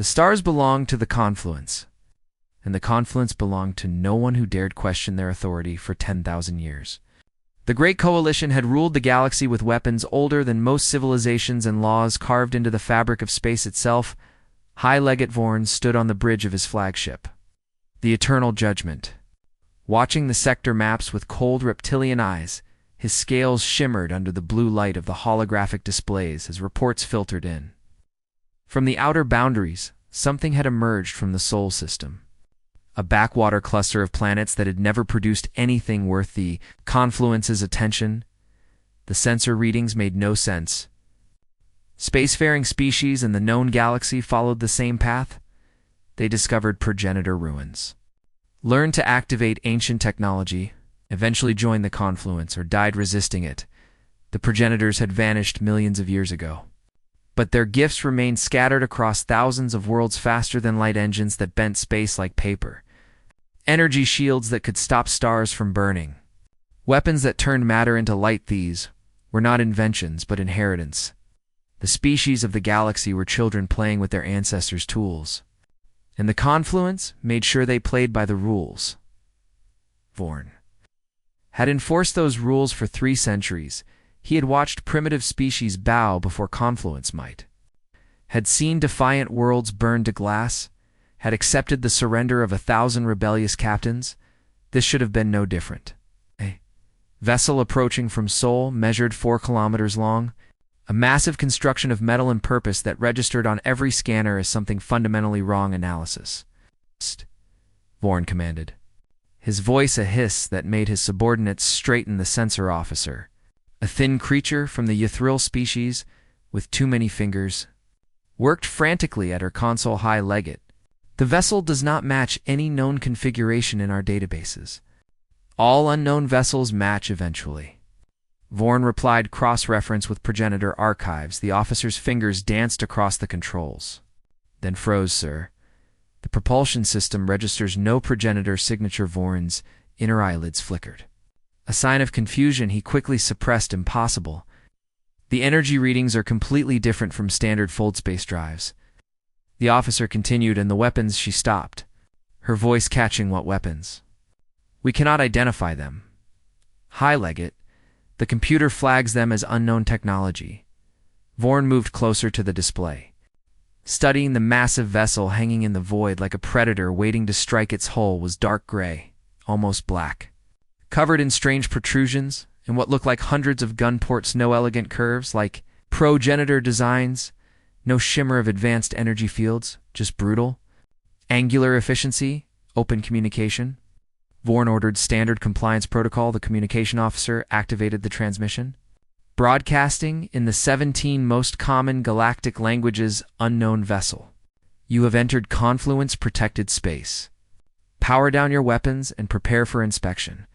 The stars belonged to the confluence, and the confluence belonged to no one who dared question their authority for 10,000 years. The Great Coalition had ruled the galaxy with weapons older than most civilizations and laws carved into the fabric of space itself. High Legate Vorn stood on the bridge of his flagship, the Eternal Judgment. Watching the sector maps with cold reptilian eyes, his scales shimmered under the blue light of the holographic displays as reports filtered in. From the outer boundaries, something had emerged from the Sol system. A backwater cluster of planets that had never produced anything worth the confluence's attention. The sensor readings made no sense. Spacefaring species in the known galaxy followed the same path. They discovered progenitor ruins, learned to activate ancient technology, eventually joined the confluence or died resisting it. The progenitors had vanished millions of years ago, but their gifts remained scattered across thousands of worlds, faster-than-light engines that bent space like paper, energy shields that could stop stars from burning, weapons that turned matter into light. These were not inventions but inheritance. The species of the galaxy were children playing with their ancestors' tools, and the confluence made sure they played by the rules. Vorn had enforced those rules for 3 centuries. He had watched primitive species bow before confluence might, had seen defiant worlds burn to glass, had accepted the surrender of 1,000 rebellious captains. This should have been no different. A vessel approaching from Sol, measured 4 kilometers long, a massive construction of metal and purpose that registered on every scanner as something fundamentally wrong. Analysis. Vorn commanded, his voice a hiss that made his subordinates straighten. The sensor officer, a thin creature from the Ythril species with too many fingers, worked frantically at her console. High Legate, the vessel does not match any known configuration in our databases. All unknown vessels match eventually. Vorn replied, cross-reference with progenitor archives. The officer's fingers danced across the controls, then froze. Sir, the propulsion system registers no progenitor signature. Vorn's inner eyelids flickered, a sign of confusion he quickly suppressed. Impossible. The energy readings are completely different from standard fold space drives. The officer continued, and the weapons. She stopped, her voice catching. What weapons? We cannot identify them. High Legate, the computer flags them as unknown technology. Vorn moved closer to the display, studying the massive vessel hanging in the void like a predator waiting to strike. Its hull was dark gray, almost black, covered in strange protrusions and what looked like hundreds of gun ports. No elegant curves like progenitor designs, no shimmer of advanced energy fields, just brutal, angular efficiency, open communication. Vorn ordered standard compliance protocol. The communication officer activated the transmission, broadcasting in the 17 most common galactic languages. Unknown vessel, you have entered confluence-protected space. Power down your weapons and prepare for inspection.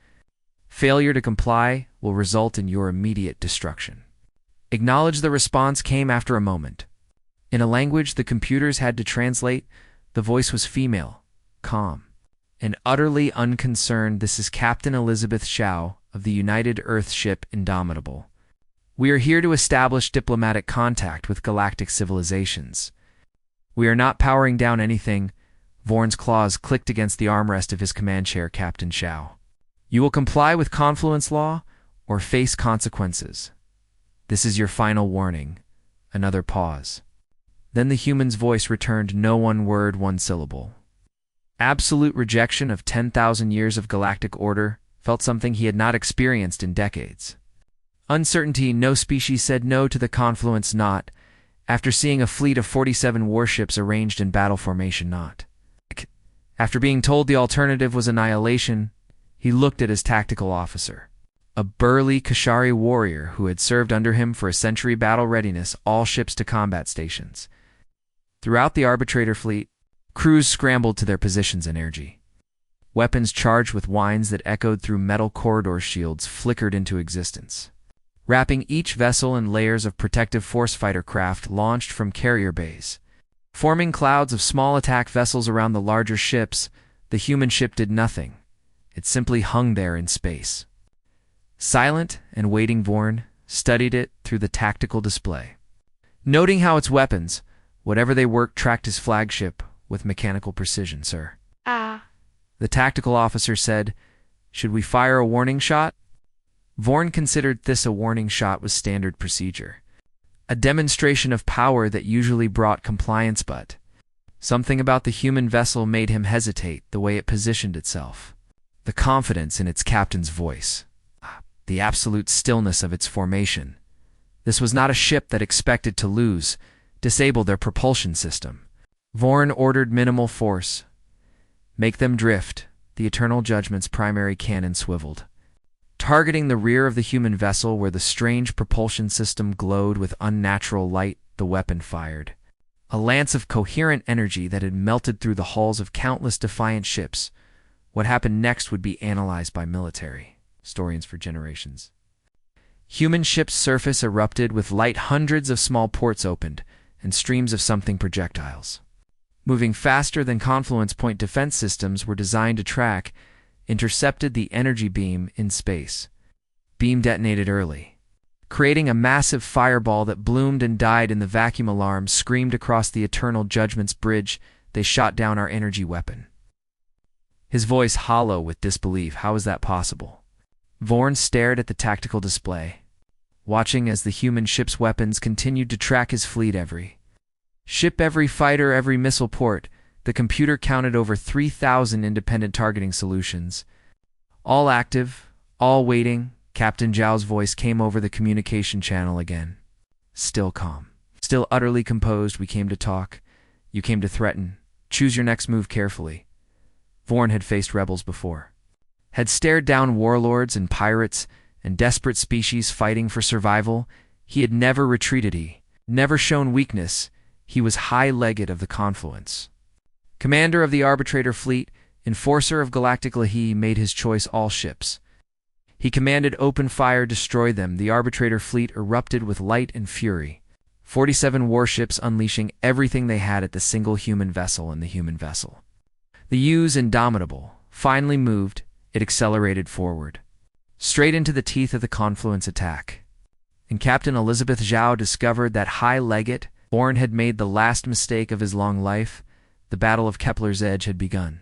Failure to comply will result in your immediate destruction. Acknowledge. The response came after a moment, in a language the computers had to translate. The voice was female, calm, and utterly unconcerned. This is Captain Elizabeth Shao of the United Earth ship Indomitable. We are here to establish diplomatic contact with galactic civilizations. We are not powering down anything. Vorn's claws clicked against the armrest of his command chair. Captain Shao, you will comply with confluence law or face consequences. This is your final warning. Another pause. Then the human's voice returned. No one word, one syllable. Absolute rejection of 10,000 years of galactic order. Felt something he had not experienced in decades. Uncertainty. No species said no to the confluence. Not after seeing a fleet of 47 warships arranged in battle formation. Not after being told the alternative was annihilation. He looked at his tactical officer, a burly Kashari warrior who had served under him for a century. Battle readiness. All ships to combat stations. Throughout the arbitrator fleet, crews scrambled to their positions. Energy weapons charged with whines that echoed through metal corridor shields flickered into existence, wrapping each vessel in layers of protective force. Fighter craft launched from carrier bays, forming clouds of small attack vessels around the larger ships. The human ship did nothing. It simply hung there in space, silent and waiting. Vorn studied it through the tactical display, noting how its weapons, Whatever they worked tracked his flagship with mechanical precision, sir. Ah, The tactical officer said, "Should we fire a warning shot?" Vorn considered this a warning shot was standard procedure. A demonstration of power that usually brought compliance, but something about the human vessel made him hesitate, the way it positioned itself. The confidence in its captain's voice. The absolute stillness of its formation. This was not a ship that expected to lose, disable their propulsion system. Vorn ordered minimal force. Make them drift. The Eternal Judgment's primary cannon swiveled. Targeting the rear of the human vessel where the strange propulsion system glowed with unnatural light, the weapon fired. A lance of coherent energy that had melted through the hulls of countless defiant ships. What happened next would be analyzed by military historians for generations. Human ships' surface erupted with light. Hundreds of small ports opened, and streams of something projectiles. Moving faster than confluence point defense systems were designed to track, intercepted the energy beam in space. Beam detonated early, creating a massive fireball that bloomed and died in the vacuum. Alarm screamed across the Eternal Judgment's bridge. They shot down our energy weapon. His voice hollow with disbelief. How is that possible? Vorn stared at the tactical display, watching as the human ship's weapons continued to track his fleet. Every ship, every fighter, every missile port. The computer counted over 3,000 independent targeting solutions. All active, all waiting. Captain Zhao's voice came over the communication channel again. Still calm, still utterly composed. "We came to talk. You came to threaten. Choose your next move carefully." Vorn had faced rebels before, had stared down warlords and pirates and desperate species fighting for survival. He had never retreated. He never shown weakness. He was High Legate of the Confluence, commander of the Arbitrator Fleet, enforcer of Galactic HFY. Made his choice. All ships he commanded open fire, destroy them. The Arbitrator Fleet erupted with light and fury. 47 warships unleashing everything they had at the single human vessel and the human vessel. The U's indomitable, finally moved. It accelerated forward, straight into the teeth of the Confluence attack. And Captain Elizabeth Zhao discovered that High Legate Vorn had made the last mistake of his long life. The Battle of Kepler's Edge had begun.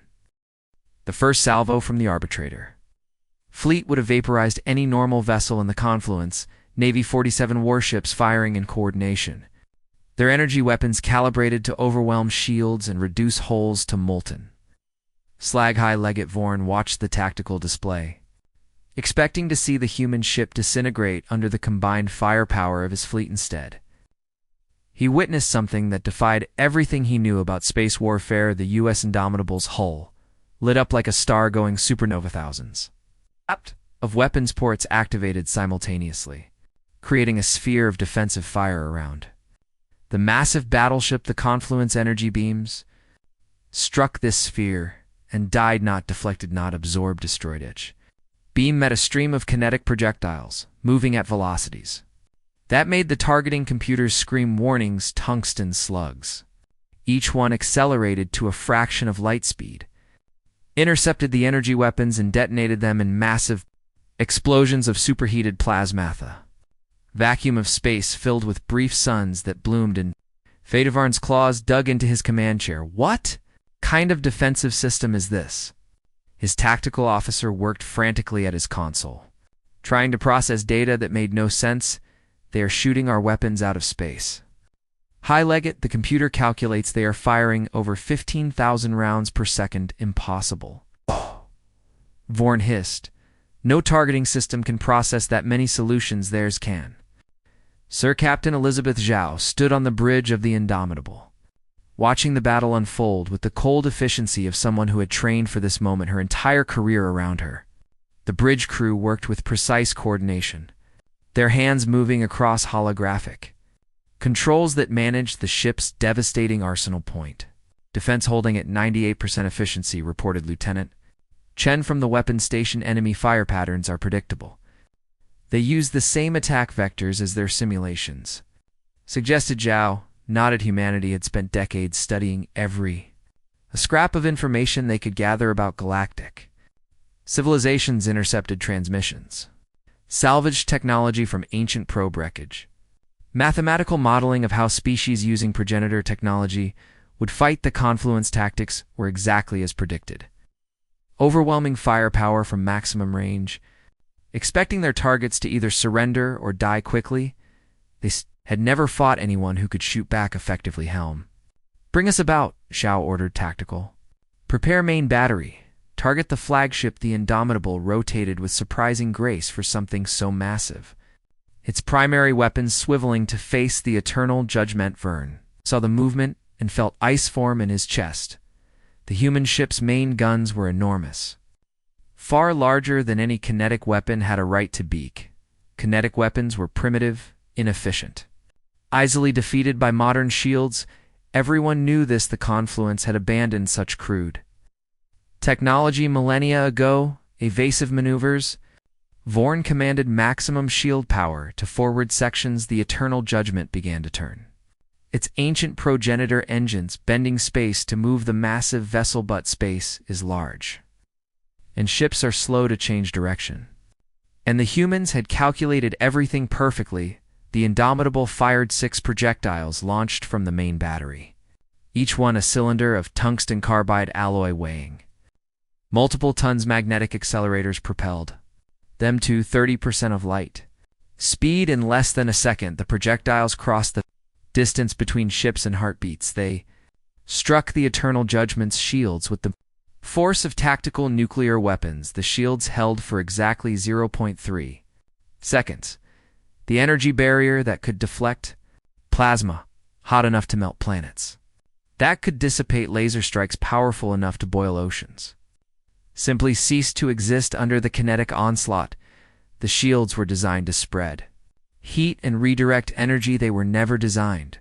The first salvo from the Arbitrator Fleet would have vaporized any normal vessel in the Confluence. Navy 47 warships firing in coordination, their energy weapons calibrated to overwhelm shields and reduce hulls to molten slag. High Legate Vorn watched the tactical display, expecting to see the human ship disintegrate under the combined firepower of his fleet. Instead, he witnessed something that defied everything he knew about space warfare. The U.S. Indomitable's hull lit up like a star going supernova. Thousands of weapons ports activated simultaneously, creating a sphere of defensive fire around the massive battleship. The Confluence energy beams struck this sphere and died, not deflected, not absorbed, destroyed. Each beam met a stream of kinetic projectiles, moving at velocities that made the targeting computers scream warnings. Tungsten slugs, each one accelerated to a fraction of light speed, intercepted the energy weapons and detonated them in massive explosions of superheated plasmatha. Vacuum of space filled with brief suns that bloomed in. Fadevarn's claws dug into his command chair. What kind of defensive system is this? His tactical officer worked frantically at his console, trying to process data that made no sense. They are shooting our weapons out of space. High Legate, the computer calculates they are firing over 15,000 rounds per second. Impossible. Vorn hissed. No targeting system can process that many solutions. Theirs can. Sir. Captain Elizabeth Zhao stood on the bridge of the Indomitable, watching the battle unfold with the cold efficiency of someone who had trained for this moment her entire career. Around her, the bridge crew worked with precise coordination, their hands moving across holographic controls that managed the ship's devastating arsenal point. Defense holding at 98% efficiency, reported Lieutenant Chen from the weapons station. Enemy fire patterns are predictable. They use the same attack vectors as their simulations, suggested Zhao. Nodded. Humanity had spent decades studying a scrap of information they could gather about galactic civilizations. Intercepted transmissions, salvaged technology from ancient probe wreckage, Mathematical modeling of how species using progenitor technology would fight the confluence tactics were exactly as predicted. Overwhelming firepower from maximum range, expecting their targets to either surrender or die quickly, they had never fought anyone who could shoot back effectively. Helm. Bring us about, Xiao ordered tactical. Prepare main battery. Target the flagship. The Indomitable rotated with surprising grace for something so massive. Its primary weapons swiveling to face the eternal judgment. Vern saw the movement and felt ice form in his chest. The human ship's main guns were enormous. Far larger than any kinetic weapon had a right to beak. Kinetic weapons were primitive, inefficient. Easily defeated by modern shields, everyone knew this. The Confluence had abandoned such crude technology millennia ago. Evasive maneuvers. Vorn commanded maximum shield power to forward sections. The eternal judgment began to turn. Its ancient progenitor engines bending space to move the massive vessel, but space is large, and ships are slow to change direction. And the humans had calculated everything perfectly. The Indomitable fired 6 projectiles launched from the main battery, each one a cylinder of tungsten carbide alloy weighing multiple tons. Magnetic accelerators propelled them to 30% of light speed. In less than a second, the projectiles crossed the distance between ships and heartbeats. They struck the Eternal Judgment's shields with the force of tactical nuclear weapons. The shields held for exactly 0.3 seconds. The energy barrier that could deflect plasma hot enough to melt planets, that could dissipate laser strikes powerful enough to boil oceans, simply ceased to exist under the kinetic onslaught. The shields were designed to spread heat and redirect energy. They were never designed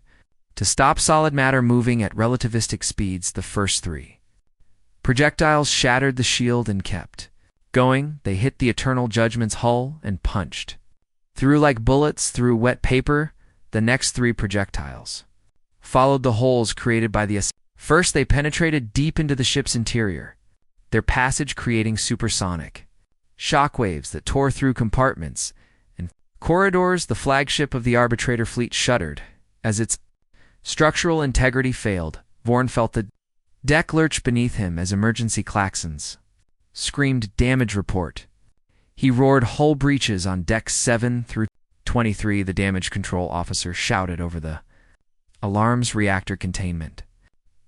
to stop solid matter moving at relativistic speeds. The first 3 projectiles shattered the shield and kept going. They hit the Eternal Judgment's hull and punched through like bullets through wet paper. The next 3 projectiles followed the holes created by the first. They penetrated deep into the ship's interior, their passage creating supersonic shockwaves that tore through compartments and corridors. The flagship of the Arbitrator fleet shuddered as its structural integrity failed. Vorn felt the deck lurch beneath him as emergency klaxons screamed damage report. He roared hull breaches on decks 7 through 23. The damage control officer shouted over the alarms. Reactor containment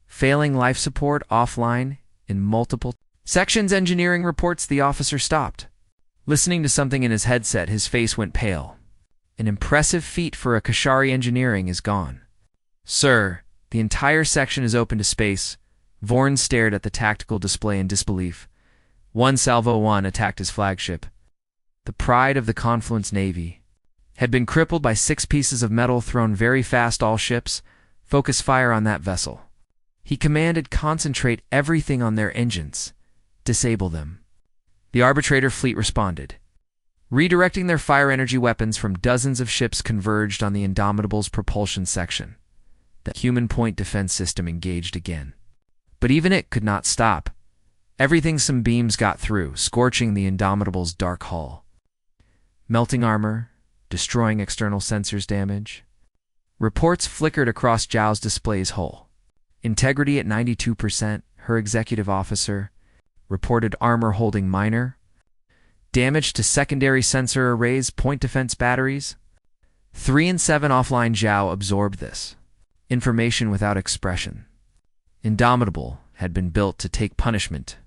failing, life support offline in multiple sections. Engineering reports. The officer stopped, listening to something in his headset. His face went pale. An impressive feat for a Kashari. Engineering is gone. Sir, the entire section is open to space. Vorn stared at the tactical display in disbelief. 1 Salvo 1 attacked his flagship. The pride of the Confluence Navy had been crippled by 6 pieces of metal thrown very fast. All ships, focus fire on that vessel. He commanded. Concentrate everything on their engines. Disable them. The Arbitrator fleet responded, redirecting their fire energy weapons from dozens of ships converged on the Indomitable's propulsion section. The human point defense system engaged again, but even it could not stop everything. Some beams got through, scorching the Indomitable's dark hull, melting armor, destroying external sensors. Damage reports flickered across Zhao's display's hull. Integrity at 92%. Her executive officer reported armor holding minor damage to secondary sensor arrays. Point defense batteries 3 and 7 offline. Zhao absorbed this information without expression. Indomitable had been built to take punishment.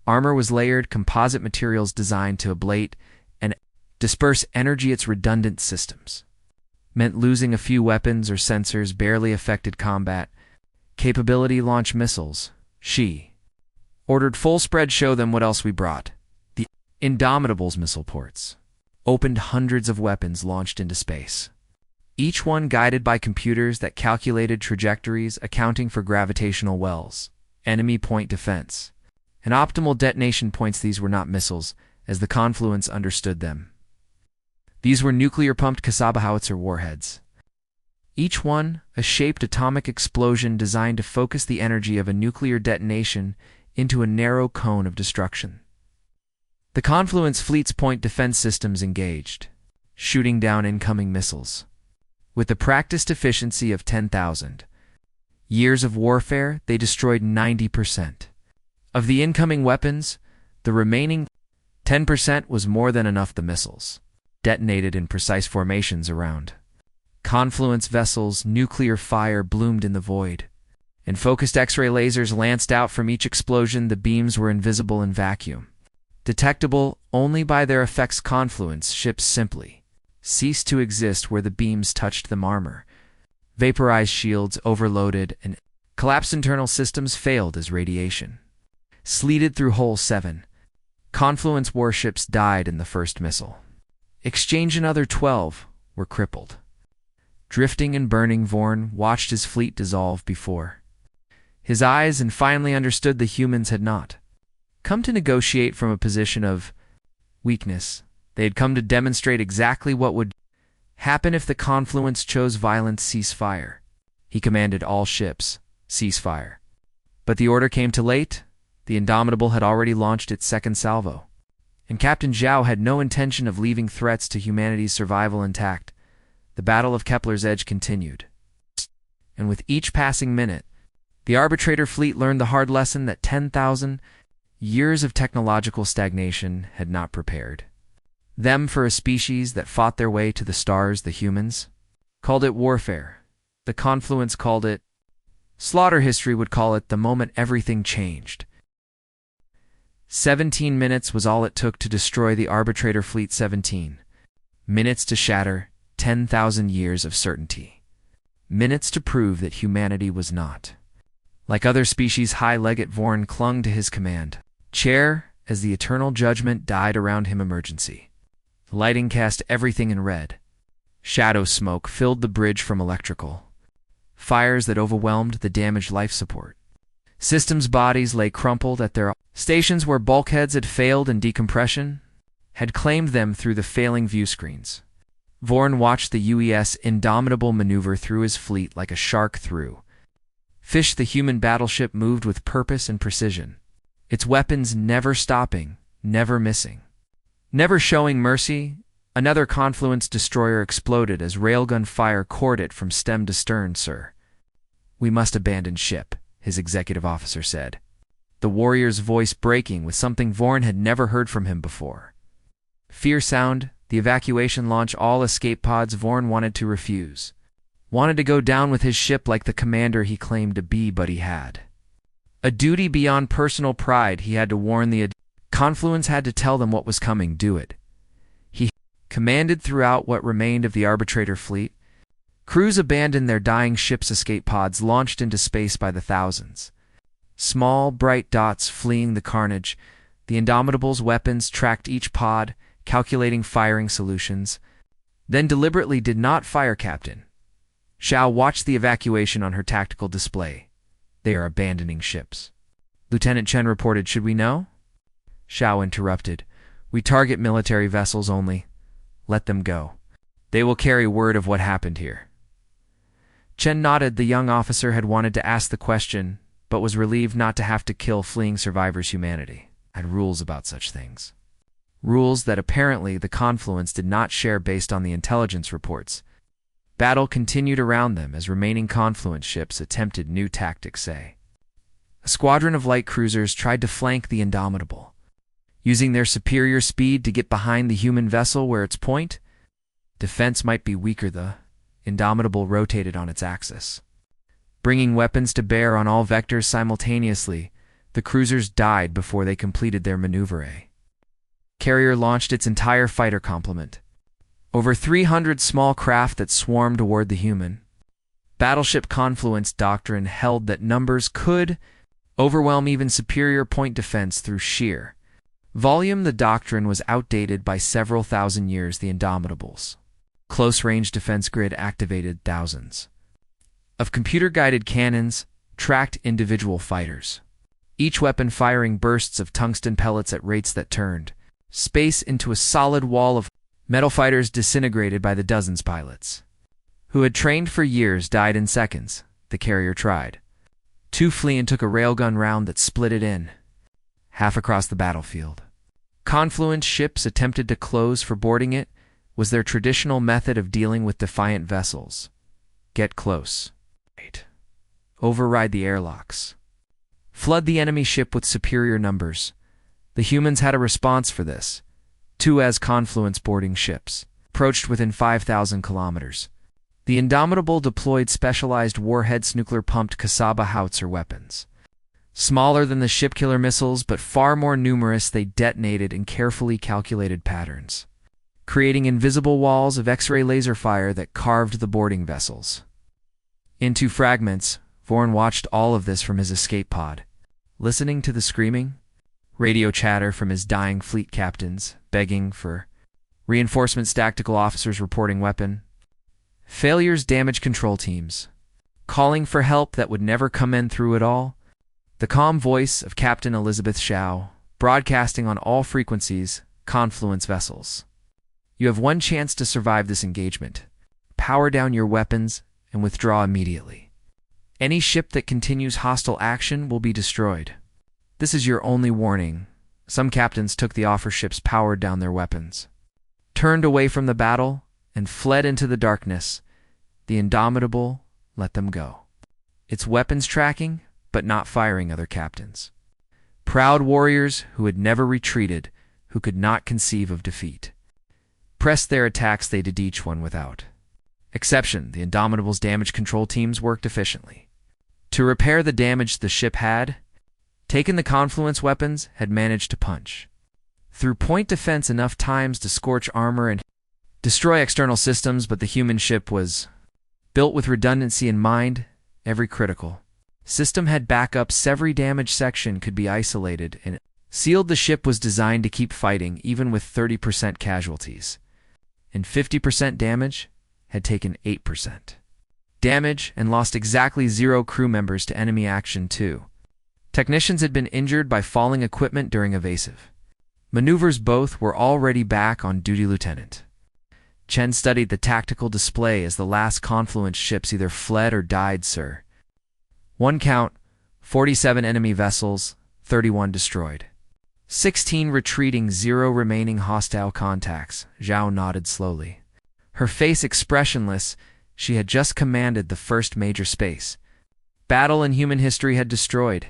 Armor was layered, composite materials designed to ablate and disperse energy. Its redundant systems meant losing a few weapons or sensors barely affected combat capability. Launch missiles. She ordered full spread. Show them what else we brought. The Indomitable's missile ports opened. Hundreds of weapons launched into space, each one guided by computers that calculated trajectories, accounting for gravitational wells, enemy point defense, and optimal detonation points. These were not missiles, as the Confluence understood them. These were nuclear-pumped Kasaba howitzer warheads, each one a shaped atomic explosion designed to focus the energy of a nuclear detonation into a narrow cone of destruction. The Confluence fleet's point defense systems engaged, shooting down incoming missiles. With the practiced efficiency of 10,000 years of warfare, they destroyed 90%. Of the incoming weapons, the remaining 10% was more than enough. The missiles detonated in precise formations around confluence vessels. Nuclear fire bloomed in the void, and focused X-ray lasers lanced out from each explosion. The beams were invisible in vacuum, detectable only by their effects. Confluence ships simply ceased to exist where the beams touched them. Armor vaporized, shields overloaded, and collapsed. Internal systems failed as radiation sleeted through hole 7. Confluence warships died in the first missile exchange. Another 12 were crippled, drifting and burning. Vorn watched his fleet dissolve before his eyes and finally understood the humans had not come to negotiate from a position of weakness. They had come to demonstrate exactly what would happen if the Confluence chose violence. Cease fire. He commanded all ships, cease fire. But the order came too late. The Indomitable had already launched its second salvo, and Captain Zhao had no intention of leaving threats to humanity's survival intact. The Battle of Kepler's Edge continued, and with each passing minute, the Arbitrator fleet learned the hard lesson that 10,000 years of technological stagnation had not prepared them for a species that fought their way to the stars. The humans called it warfare. The Confluence called it slaughter. History would call it the moment everything changed. 17 minutes was all it took to destroy the Arbitrator fleet. 17 minutes to shatter 10,000 years of certainty. Minutes to prove that humanity was not like other species. High Legate Vorn clung to his command chair as the eternal judgment died around him. Emergency lighting cast everything in red. Shadow smoke filled the bridge from electrical fires that overwhelmed the damaged life support systems. Bodies lay crumpled at their stations where bulkheads had failed and decompression had claimed them through the failing view screens. Vorn watched the UES Indomitable maneuver through his fleet like a shark through fish. The human battleship moved with purpose and precision, its weapons never stopping, never missing, never showing mercy. Another Confluence destroyer exploded as railgun fire cored it from stem to stern. Sir, we must abandon ship, his executive officer said, the warrior's voice breaking with something Vorn had never heard from him before. Fear sound, the evacuation launch all escape pods. Vorn wanted to refuse, wanted to go down with his ship like the commander he claimed to be, but he had a duty beyond personal pride. He had to warn the Confluence, had to tell them what was coming. Do it, he commanded. Throughout what remained of the Arbitrator fleet, crews abandoned their dying ships. Escape pods launched into space by the thousands, small bright dots fleeing the carnage. The Indomitable's weapons tracked each pod, calculating firing solutions, then deliberately did not fire. Captain Zhao watched the evacuation on her tactical display. They are abandoning ships. Lieutenant Chen reported. Should we know? Zhao interrupted. We target military vessels only. Let them go. They will carry word of what happened here. Chen nodded. The young officer had wanted to ask the question, but was relieved not to have to kill fleeing survivors. Humanity had rules about such things. Rules that apparently the Confluence did not share based on the intelligence reports. Battle continued around them as remaining Confluence ships attempted new tactics. A squadron of light cruisers tried to flank the Indomitable, using their superior speed to get behind the human vessel where its point defense might be weaker. The Indomitable rotated on its axis, bringing weapons to bear on all vectors simultaneously. The cruisers died before they completed their maneuver. A carrier launched its entire fighter complement, over 300 small craft that swarmed toward the human battleship. Confluence doctrine held that numbers could overwhelm even superior point defense through sheer volume. The doctrine was outdated by several thousand years. The Indomitable's close-range defense grid activated thousands of computer-guided cannons, tracked individual fighters, each weapon firing bursts of tungsten pellets at rates that turned space into a solid wall of metal. Fighters disintegrated by the dozens. Pilots who had trained for years died in seconds. The carrier tried to flee and took a railgun round that split it in half across the battlefield. Confluence ships attempted to close for boarding it, was their traditional method of dealing with defiant vessels. Get close. Override the airlocks. Flood the enemy ship with superior numbers. The humans had a response for this. Two as confluence boarding ships approached within 5,000 kilometers. The Indomitable deployed specialized warheads nuclear-pumped Kasaba howitzer weapons. Smaller than the ship-killer missiles, but far more numerous, they detonated in carefully calculated patterns, creating invisible walls of X-ray laser fire that carved the boarding vessels into fragments. Vorn watched all of this from his escape pod, listening to the screaming, radio chatter from his dying fleet captains, begging for reinforcements, tactical officers reporting weapon failures, damage control teams calling for help that would never come in through it all. The calm voice of Captain Elizabeth Shao, broadcasting on all frequencies, confluence vessels. You have one chance to survive this engagement. Power down your weapons and withdraw immediately. Any ship that continues hostile action will be destroyed. This is your only warning. Some captains took the offer ships powered down their weapons, turned away from the battle, and fled into the darkness. The Indomitable let them go. Its weapons tracking, but not firing other captains. Proud warriors who had never retreated, who could not conceive of defeat. Pressed their attacks, they did each one without exception. The Indomitable's damage control teams worked efficiently to repair the damage the ship had taken. The confluence weapons had managed to punch through point defense enough times to scorch armor and destroy external systems, but the human ship was built with redundancy in mind. Every critical system had backups, every damaged section could be isolated and sealed. The ship was designed to keep fighting even with 30% casualties, and 50% damage had taken 8% damage and lost exactly 0 crew members to enemy action too. Technicians had been injured by falling equipment during evasive maneuvers. Both were already back on duty. Lieutenant Chen studied the tactical display as the last confluence ships either fled or died. Sir, one count, 47 enemy vessels, 31 destroyed, 16 retreating, 0 remaining hostile contacts. Zhao nodded slowly, her face expressionless. She had just commanded the first major space battle in human history, had destroyed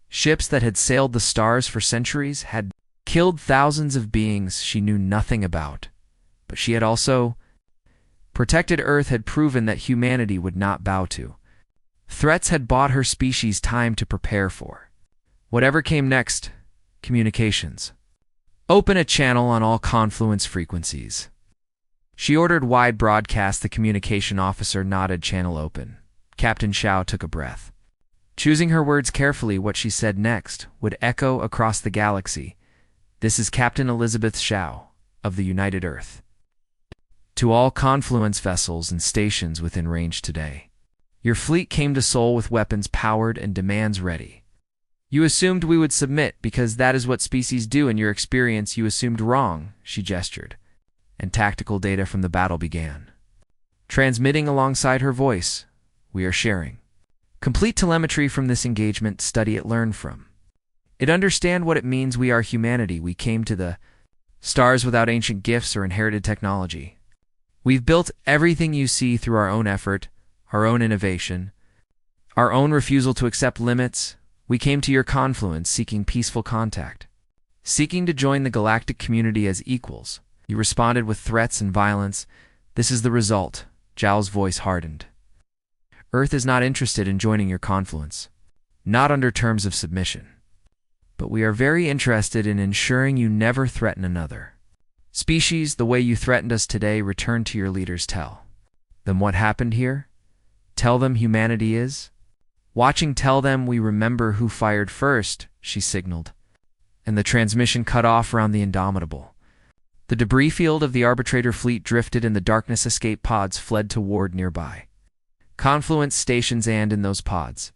ships that had sailed the stars for centuries, had killed thousands of beings she knew nothing about. But she had also protected Earth, had proven that humanity would not bow to threats, had bought her species time to prepare for whatever came next. Communications. Open a channel on all confluence frequencies. She ordered wide broadcast. The communication officer nodded. Channel open. Captain Shao took a breath, choosing her words carefully. What she said next would echo across the galaxy. This is Captain Elizabeth Shao of the United Earth. To all confluence vessels and stations within range today, your fleet came to Seoul with weapons powered and demands ready. You assumed we would submit because that is what species do. In your experience, you assumed wrong. She gestured, and tactical data from the battle began transmitting alongside her voice. We are sharing complete telemetry from this engagement. Study it, learn from it, understand what it means. We are humanity. We came to the stars without ancient gifts or inherited technology. We've built everything you see through our own effort, our own innovation, our own refusal to accept limits. We came to your confluence seeking peaceful contact, seeking to join the galactic community as equals. You responded with threats and violence. This is the result. Zhao's voice hardened. Earth is not interested in joining your confluence, not under terms of submission. But we are very interested in ensuring you never threaten another species the way you threatened us today. Return to your leaders. Tell them what happened here. Tell them humanity is watching. Tell them we remember who fired first, she signaled, and the transmission cut off around the Indomitable. The debris field of the arbitrator fleet drifted in the darkness. Escape pods fled toward nearby confluence stations, and in those pods,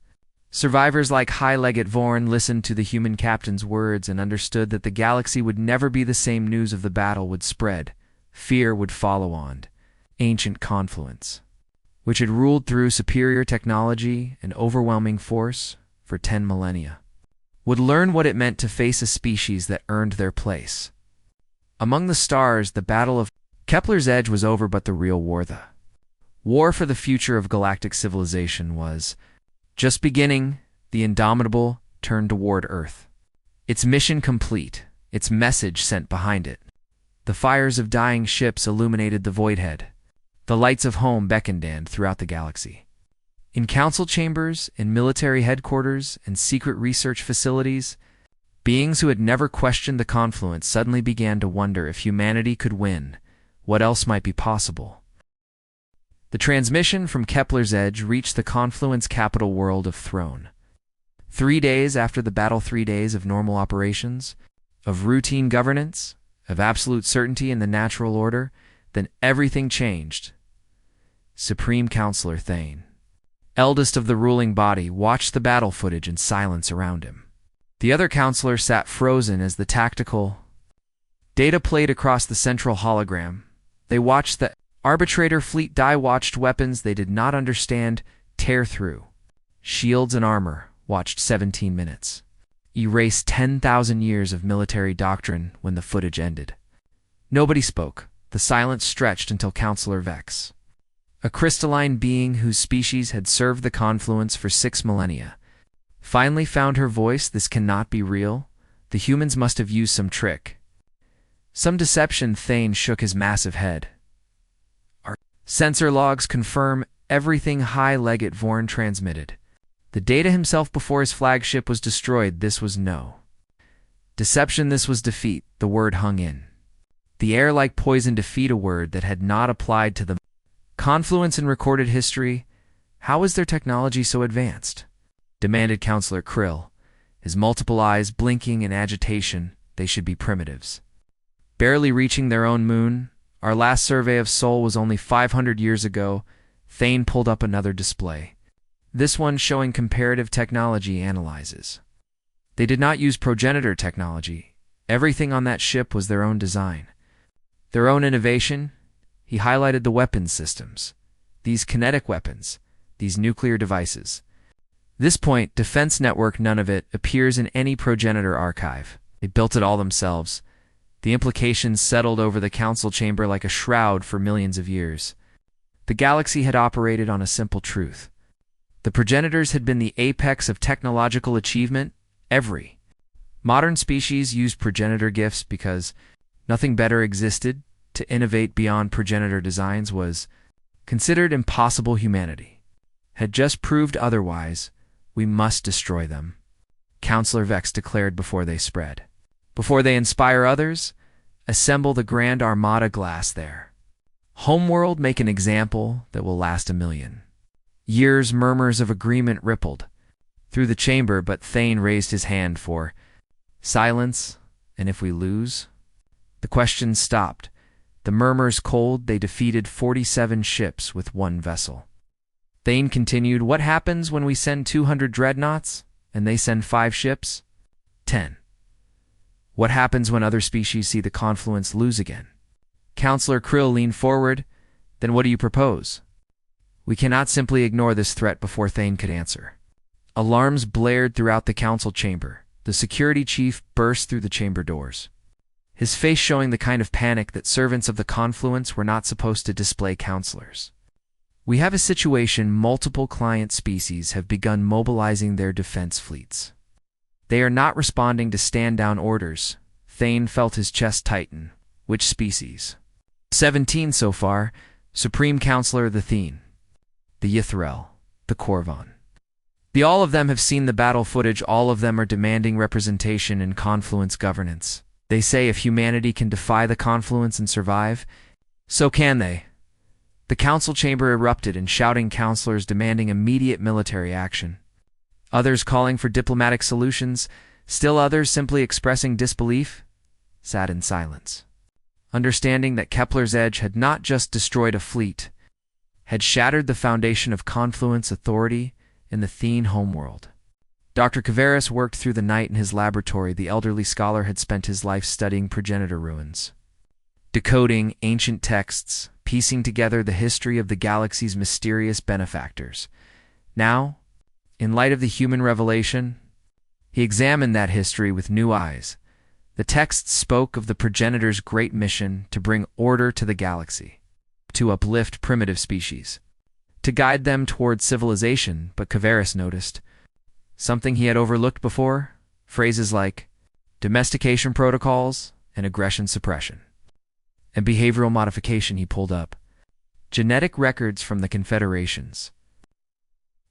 survivors like High Legate Vorn listened to the human captain's words and understood that the galaxy would never be the same. News of the battle would spread. Fear would follow on. Ancient confluence, which had ruled through superior technology and overwhelming force for 10 millennia, would learn what it meant to face a species that earned their place among the stars. The battle of Kepler's edge was over, but the real war, the war for the future of galactic civilization, was just beginning. The Indomitable turned toward Earth. Its mission complete, its message sent behind it. The fires of dying ships illuminated the voidhead. The lights of home beckoned throughout the galaxy. In council chambers, in military headquarters, and secret research facilities, beings who had never questioned the confluence suddenly began to wonder if humanity could win. What else might be possible? The transmission from Kepler's edge reached the confluence capital world of Throne. 3 days after the battle, 3 days of normal operations, of routine governance, of absolute certainty in the natural order, then everything changed. Supreme Counselor Thane, eldest of the ruling body, watched the battle footage in silence around him. The other counselors sat frozen as the tactical data played across the central hologram. They watched the arbitrator fleet watched weapons they did not understand tear through shields and armor. Watched 17 minutes. Erased 10,000 years of military doctrine when the footage ended. Nobody spoke. The silence stretched until Counselor Vex, a crystalline being whose species had served the confluence for 6 millennia, finally found her voice. This cannot be real. The humans must have used some trick, some deception. Thane shook his massive head. Our sensor logs confirm everything High Legate Vorn transmitted. The data himself before his flagship was destroyed. This was no deception. This was defeat. The word hung in the air like poison. Defeat, a word that had not applied to the confluence in recorded history. How is their technology so advanced? Demanded Counselor Krill, his multiple eyes blinking in agitation. They should be primitives, barely reaching their own moon. Our last survey of Sol was only 500 years ago. Thane pulled up another display. This one showing comparative technology analyzes. They did not use progenitor technology. Everything on that ship was their own design, their own innovation. He highlighted the weapons systems, these kinetic weapons, these nuclear devices. This point, defense network, none of it appears in any progenitor archive. They built it all themselves. The implications settled over the council chamber like a shroud for millions of years. The galaxy had operated on a simple truth. The progenitors had been the apex of technological achievement. Every modern species used progenitor gifts because nothing better existed. To innovate beyond progenitor designs was considered impossible. Humanity had just proved otherwise. We must destroy them, Counselor Vex declared. Before they spread, before they inspire others, assemble the Grand Armada. Glass their homeworld, make an example that will last 1,000,000 years. Murmurs of agreement rippled through the chamber, but Thane raised his hand for silence. And if we lose? The questions stopped. The murmurs cold. They defeated 47 ships with 1 vessel. Thane continued, what happens when we send 200 dreadnoughts and they send 5 ships? 10. What happens when other species see the confluence lose again? Counselor Krill leaned forward. Then what do you propose? We cannot simply ignore this threat. Before Thane could answer, alarms blared throughout the council chamber. The security chief burst through the chamber doors, his face showing the kind of panic that servants of the confluence were not supposed to display. Counselors, we have a situation. Multiple client species have begun mobilizing their defense fleets. They are not responding to stand-down orders. Thane felt his chest tighten. Which species? 17 so far. Supreme Counselor the Thene, the Ythrel, the Corvon. All of them have seen the battle footage. All of them are demanding representation in confluence governance. They say if humanity can defy the confluence and survive, so can they. The council chamber erupted in shouting, counselors demanding immediate military action, others calling for diplomatic solutions, still others simply expressing disbelief, sat in silence, understanding that Kepler's edge had not just destroyed a fleet, had shattered the foundation of confluence authority in the Thene homeworld. Dr. Kavaris worked through the night in his laboratory. The elderly scholar had spent his life studying progenitor ruins, decoding ancient texts, piecing together the history of the galaxy's mysterious benefactors. Now, in light of the human revelation, he examined that history with new eyes. The texts spoke of the progenitors' great mission to bring order to the galaxy, to uplift primitive species, to guide them toward civilization. But Kavaris noticed something he had overlooked before: phrases like domestication protocols and aggression suppression. And behavioral modification. He pulled up genetic records from the Confederations,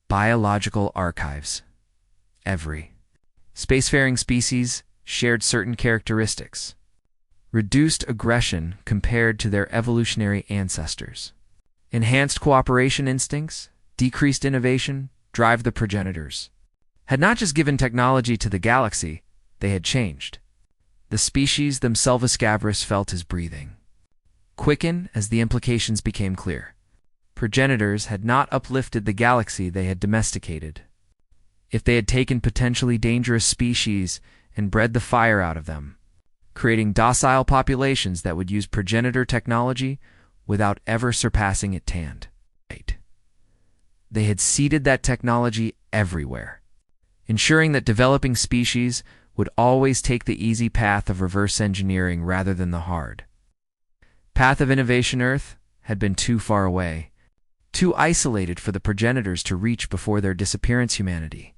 biological archives. Every spacefaring species shared certain characteristics: reduced aggression compared to their evolutionary ancestors, enhanced cooperation instincts, decreased innovation. Drive. The progenitors had not just given technology to the galaxy, they had changed the species themselves. Gavris felt his breathing quicken as the implications became clear. Progenitors had not uplifted the galaxy, they had domesticated. If they had taken potentially dangerous species and bred the fire out of them, creating docile populations that would use progenitor technology without ever surpassing it. They had seeded that technology everywhere, ensuring that developing species would always take the easy path of reverse engineering rather than the hard path of innovation. Earth had been too far away, too isolated for the progenitors to reach before their disappearance. Humanity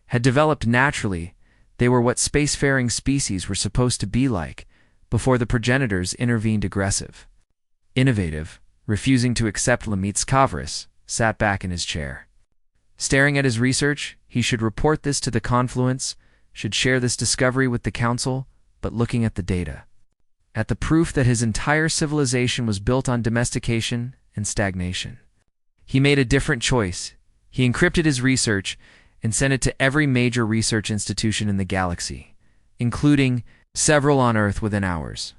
had developed naturally. They were what spacefaring species were supposed to be like before the progenitors intervened. Aggressive, innovative, refusing to accept limits. Kavaris sat back in his chair, staring at his research. He should report this to the Confluence, should share this discovery with the Council, but looking at the data, at the proof that his entire civilization was built on domestication and stagnation, he made a different choice. He encrypted his research and sent it to every major research institution in the galaxy, including several on Earth, within hours.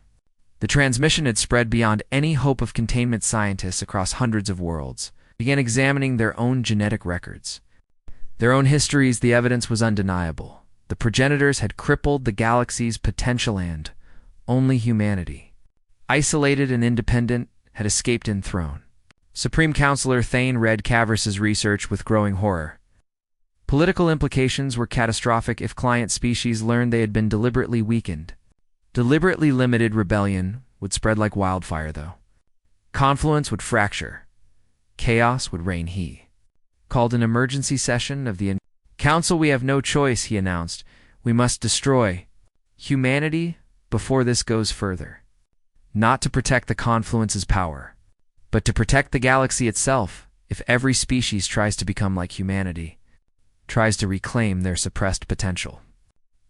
The transmission had spread beyond any hope of containment. Scientists across hundreds of worlds began examining their own genetic records, their own histories. The evidence was undeniable. The progenitors had crippled the galaxy's potential, and only humanity, isolated and independent, had escaped enthroned. Supreme Counselor Thane read Kavaris's research with growing horror. Political implications were catastrophic if client species learned they had been deliberately weakened. Deliberately limited. Rebellion would spread like wildfire, though. Confluence would fracture. Chaos would reign. He called an emergency session of the Council. We have no choice, he announced. We must destroy humanity before this goes further. Not to protect the Confluence's power, but to protect the galaxy itself. If every species tries to become like humanity, tries to reclaim their suppressed potential,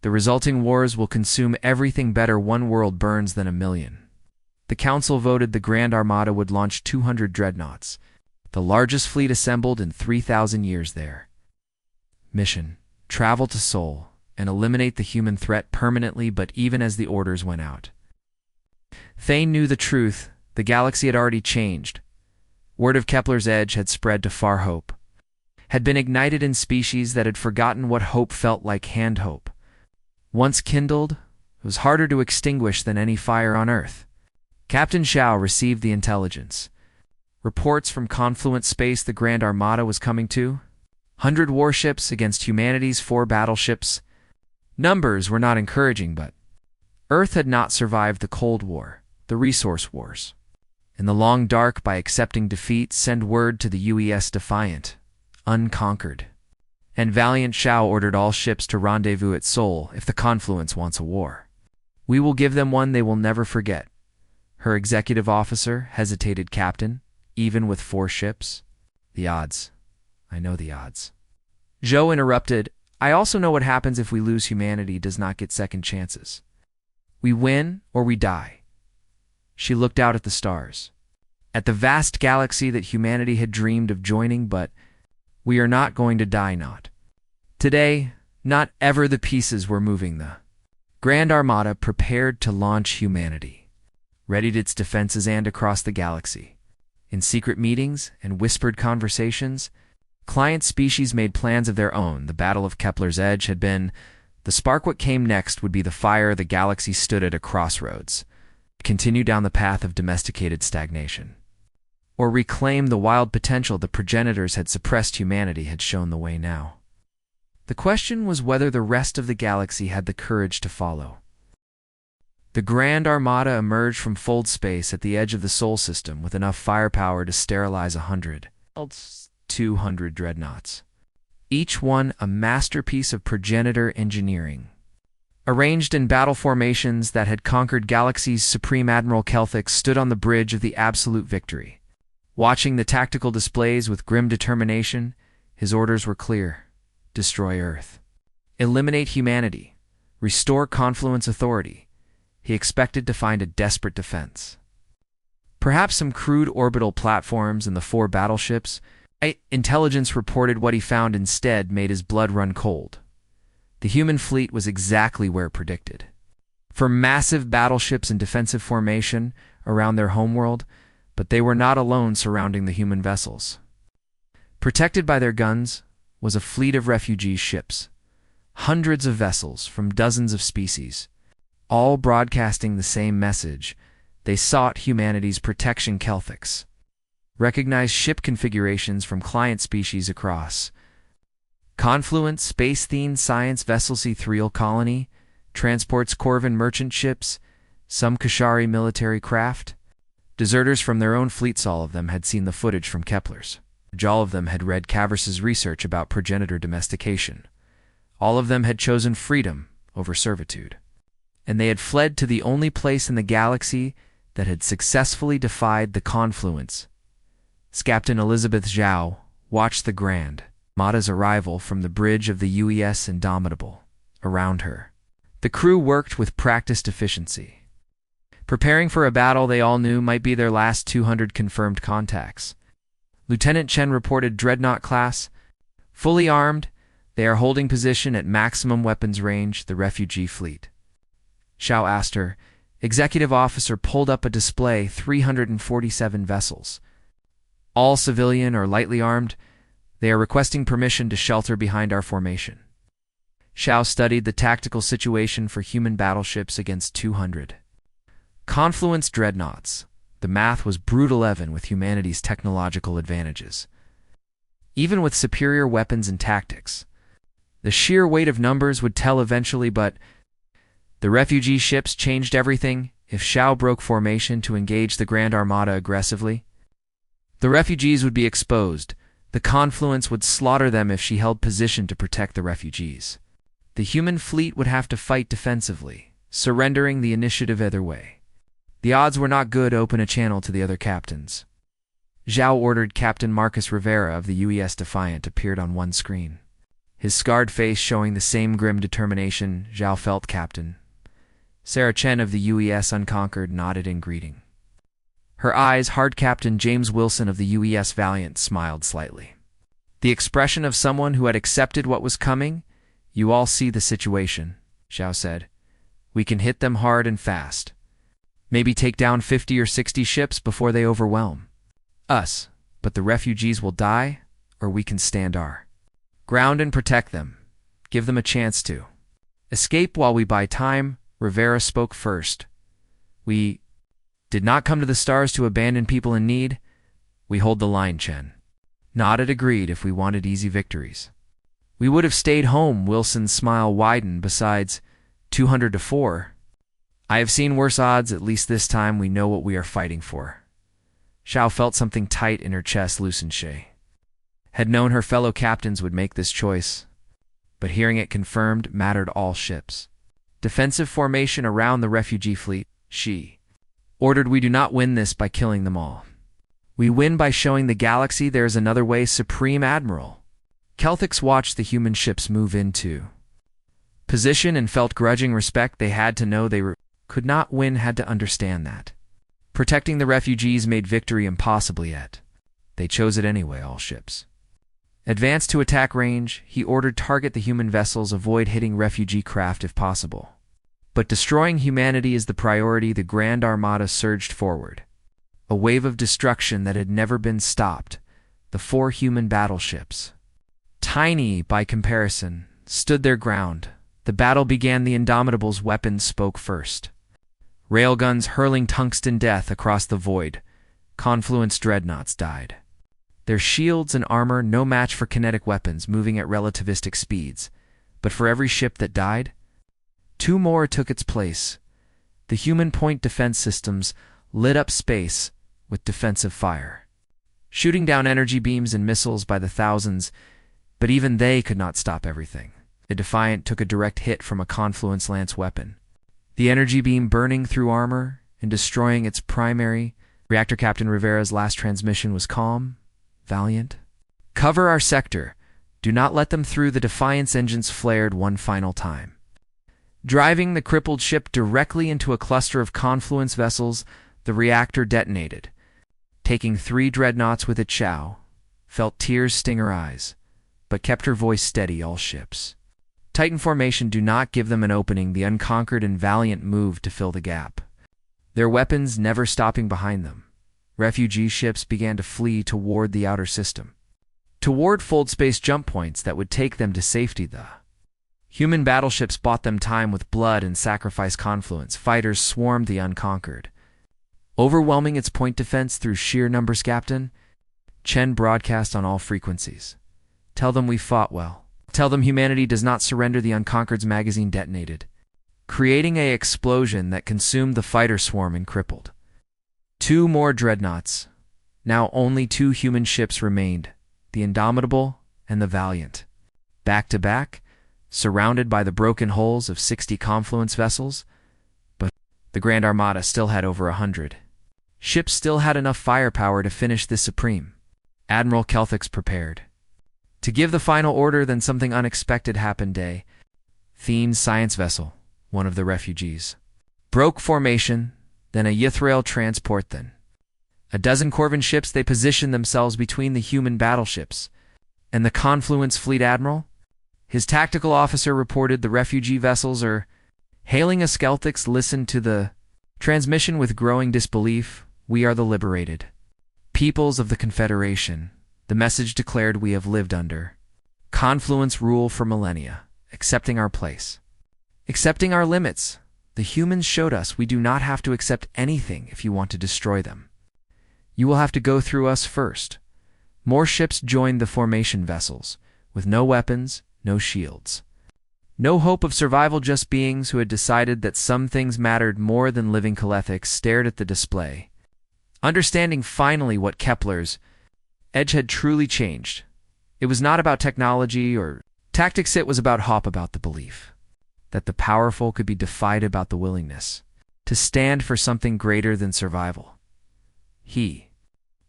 the resulting wars will consume everything. Better one world burns than a million. The Council voted the Grand Armada would launch 200 dreadnoughts, the largest fleet assembled in 3,000 years there. Mission: travel to Sol and eliminate the human threat permanently. But even as the orders went out, Thane knew the truth. The galaxy had already changed. Word of Kepler's edge had spread to far. Hope had been ignited in species that had forgotten what hope felt like. Hand hope, once kindled, was harder to extinguish than any fire on Earth. Captain Shao received the intelligence. Reports from Confluent Space. The Grand Armada was coming to 100 warships against humanity's 4 battleships. Numbers were not encouraging, but Earth had not survived the Cold War, the resource wars. In the long dark, by accepting defeat, send word to the UES defiant, unconquered, and valiant. Shao ordered all ships to rendezvous at Sol if the Confluence wants a war. We will give them one they will never forget. Her executive officer hesitated. Captain, even with 4 ships? The odds. I know the odds. Zhou interrupted. I also know what happens if we lose. Humanity does not get second chances. We win or we die. She looked out at the stars, at the vast galaxy that humanity had dreamed of joining. But we are not going to die, not today, not ever. The pieces were moving. The Grand Armada prepared to launch. Humanity readied its defenses, and across the galaxy, in secret meetings and whispered conversations, client species made plans of their own. The Battle of Kepler's Edge had been the spark. What came next would be the fire. The galaxy stood at a crossroads: continue down the path of domesticated stagnation, or reclaim the wild potential the progenitors had suppressed. Humanity had shown the way now. The question was whether the rest of the galaxy had the courage to follow. The Grand Armada emerged from fold space at the edge of the Sol system with enough firepower to sterilize 200 dreadnoughts, each one a masterpiece of progenitor engineering. Arranged in battle formations that had conquered galaxies, Supreme Admiral Kelthix stood on the bridge of the absolute victory. Watching the tactical displays with grim determination, his orders were clear: destroy Earth, eliminate humanity, restore Confluence authority. He expected to find a desperate defense. Perhaps some crude orbital platforms and the 4 battleships. Intelligence reported what he found instead made his blood run cold. The human fleet was exactly where predicted. For massive battleships in defensive formation around their homeworld, but they were not alone surrounding the human vessels. Protected by their guns was a fleet of refugee ships, hundreds of vessels from dozens of species, all broadcasting the same message. They sought humanity's protection. Kelthix recognized ship configurations from client species across Confluence, Space-themed science vessel C3 colony, transports Corvin merchant ships, some Kashari military craft. Deserters from their own fleets, all of them had seen the footage from Kepler's. All of them had read Cavers's research about progenitor domestication. All of them had chosen freedom over servitude. And they had fled to the only place in the galaxy that had successfully defied the Confluence. Captain Elizabeth Zhao watched the Grand Armada's arrival from the bridge of the UES Indomitable. Around her, the crew worked with practiced efficiency, preparing for a battle they all knew might be their last 200 confirmed contacts. Lieutenant Chen reported Dreadnought class, fully armed. They are holding position at maximum weapons range, the refugee fleet. Xiao asked her. Executive officer pulled up a display, 347 vessels. All civilian or lightly armed. They are requesting permission to shelter behind our formation. Xiao studied the tactical situation for human battleships against 200 Confluence dreadnoughts. The math was brutal even with humanity's technological advantages. Even with superior weapons and tactics, the sheer weight of numbers would tell eventually, but the refugee ships changed everything. If Xiao broke formation to engage the Grand Armada aggressively, the refugees would be exposed. The Confluence would slaughter them if she held position to protect the refugees. The human fleet would have to fight defensively, surrendering the initiative either way. The odds were not good. Open a channel to the other captains. Zhao ordered. Captain Marcus Rivera of the UES Defiant appeared on one screen, his scarred face showing the same grim determination Zhao felt. Captain Sarah Chen of the UES Unconquered nodded in greeting. Her eyes hard. Captain James Wilson of the UES Valiant smiled slightly, the expression of someone who had accepted what was coming. You all see the situation, Xiao said. We can hit them hard and fast. Maybe take down 50 or 60 ships before they overwhelm us, but the refugees will die, or we can stand our ground and protect them. Give them a chance to escape while we buy time. Rivera spoke first. We did not come to the stars to abandon people in need. We hold the line. Chen nodded, agreed. If we wanted easy victories, we would have stayed home. Wilson's smile widened. Besides, 200 to 4. I have seen worse odds. At least this time we know what we are fighting for. Xiao felt something tight in her chest loosen. She had known her fellow captains would make this choice, but hearing it confirmed mattered. All ships, defensive formation around the refugee fleet. She ordered. We do not win this by killing them all. We win by showing the galaxy there is another way. Supreme Admiral Kelthix watched the human ships move into position and felt grudging respect. They had to know they could not win, had to understand that protecting the refugees made victory impossible, yet they chose it anyway. All ships advanced to attack range. He ordered. Target the human vessels, avoid hitting refugee craft if possible. But destroying humanity is the priority. The Grand Armada surged forward, a wave of destruction that had never been stopped. The 4 human battleships, tiny by comparison, stood their ground. The battle began. The Indomitable's weapons spoke first, railguns hurling tungsten death across the void. Confluence dreadnoughts died, their shields and armor no match for kinetic weapons moving at relativistic speeds. But for every ship that died, 2 more took its place. The human point defense systems lit up space with defensive fire, shooting down energy beams and missiles by the thousands, but even they could not stop everything. The Defiant took a direct hit from a Confluence Lance weapon, the energy beam burning through armor and destroying its primary. Reactor Captain Rivera's last transmission was calm, valiant. "Cover our sector. Do not let them through." The Defiant's engines flared one final time, driving the crippled ship directly into a cluster of Confluence vessels. The reactor detonated, taking 3 dreadnoughts with it. Xiao felt tears sting her eyes, but kept her voice steady. "All ships. Titan formation, do not give them an opening." The Unconquered and Valiant moved to fill the gap, their weapons never stopping behind them. Refugee ships began to flee toward the outer system, toward fold space jump points that would take them to safety. The human battleships bought them time with blood and sacrifice. Confluence fighters swarmed the Unconquered, overwhelming its point defense through sheer numbers. Captain Chen broadcast on all frequencies. "Tell them we fought well. Tell them humanity does not surrender." The Unconquered's magazine detonated, creating an explosion that consumed the fighter swarm and crippled 2 more dreadnoughts. Now only 2 human ships remained, the Indomitable and the Valiant, back to back, surrounded by the broken hulls of 60 Confluence vessels. But the Grand Armada still had over 100. Ships still had enough firepower to finish this supreme. Admiral Kelthix prepared to give the final order. Then something unexpected happened. A Thene's science vessel, one of the refugees, broke formation, then a Ythrael transport, then a dozen Corvin ships. They positioned themselves between the human battleships and the Confluence fleet. Admiral, his tactical officer, reported, "The refugee vessels are hailing us." Kelthix listened to the transmission with growing disbelief. "We are the liberated peoples of the Confederation." The message declared, "We have lived under Confluence rule for millennia, accepting our place, accepting our limits. The humans showed us we do not have to accept anything if you want to destroy them. You will have to go through us first." More ships joined the formation vessels, with no weapons, no shields, no hope of survival. Just beings who had decided that some things mattered more than living. Kelethix stared at the display, understanding finally what Kepler's edge had truly changed. It was not about technology or tactics, it was about hope, about the belief that the powerful could be defied, about the willingness to stand for something greater than survival. He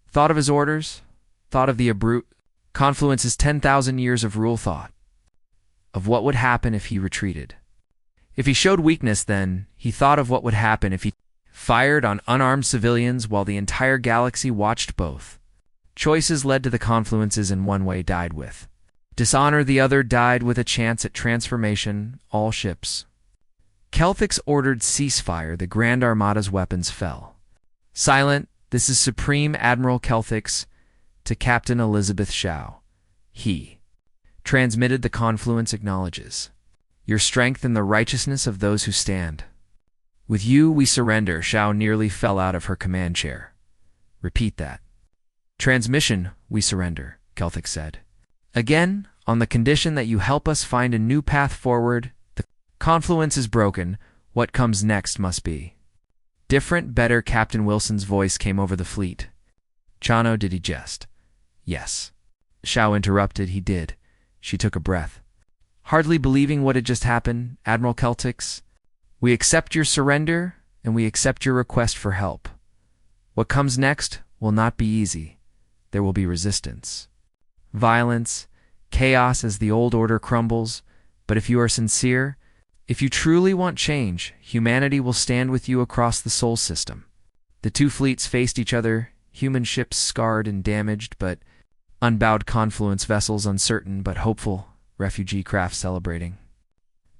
thought of his orders, thought of the Abrute Confluence's 10,000 years of rule, thought of what would happen if he retreated. If he showed weakness, then he thought of what would happen if he fired on unarmed civilians while the entire galaxy watched. Both choices led to the Confluences. In one way died with dishonor, the other died with a chance at transformation. All ships. Kelthix ordered ceasefire. The Grand Armada's weapons fell. "Silent, this is Supreme Admiral Kelthix to Captain Elizabeth Xiao." He transmitted. "The Confluence acknowledges your strength and the righteousness of those who stand. With you we surrender." Xiao nearly fell out of her command chair. "Repeat that." "Transmission, we surrender," Kelthix said. "Again, on the condition that you help us find a new path forward. The Confluence is broken. What comes next must be different, better." Captain Wilson's voice came over the fleet. "Chano, did he jest?" "Yes." Xiao interrupted. "He did." She took a breath, hardly believing what had just happened. "Admiral Kelthix, we accept your surrender, and we accept your request for help. What comes next will not be easy. There will be resistance, violence, chaos as the old order crumbles. But if you are sincere, if you truly want change, humanity will stand with you across the Sol system." The 2 fleets faced each other, human ships scarred and damaged, but unbowed Confluence vessels uncertain but hopeful, refugee craft celebrating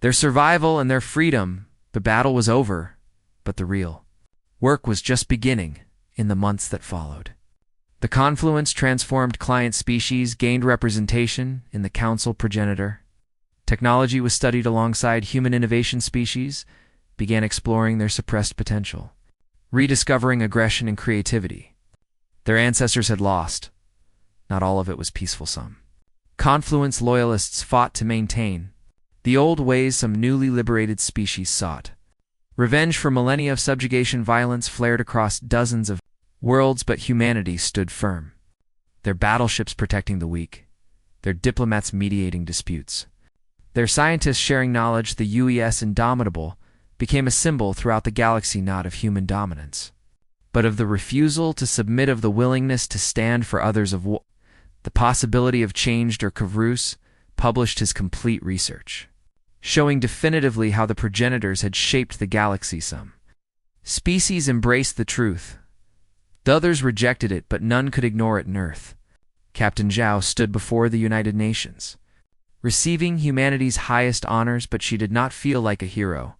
their survival and their freedom. The battle was over, but the real work was just beginning. In the months that followed, the Confluence transformed client species, gained representation in the Council Progenitor. Technology was studied alongside human innovation. Species began exploring their suppressed potential, rediscovering aggression and creativity their ancestors had lost. Not all of it was peaceful. Some Confluence loyalists fought to maintain the old ways. Some newly liberated species sought Revenge for millennia of subjugation violence flared across dozens of worlds, but humanity stood firm. Their battleships protecting the weak, their diplomats mediating disputes, their scientists sharing knowledge, the UES Indomitable became a symbol throughout the galaxy not of human dominance, but of the refusal to submit, of the willingness to stand for others, of the possibility of change. Cavrous published his complete research, showing definitively how the progenitors had shaped the galaxy. Some species embraced the truth, the others rejected it, but none could ignore it. In Earth, Captain Zhao stood before the United Nations, receiving humanity's highest honors, but she did not feel like a hero.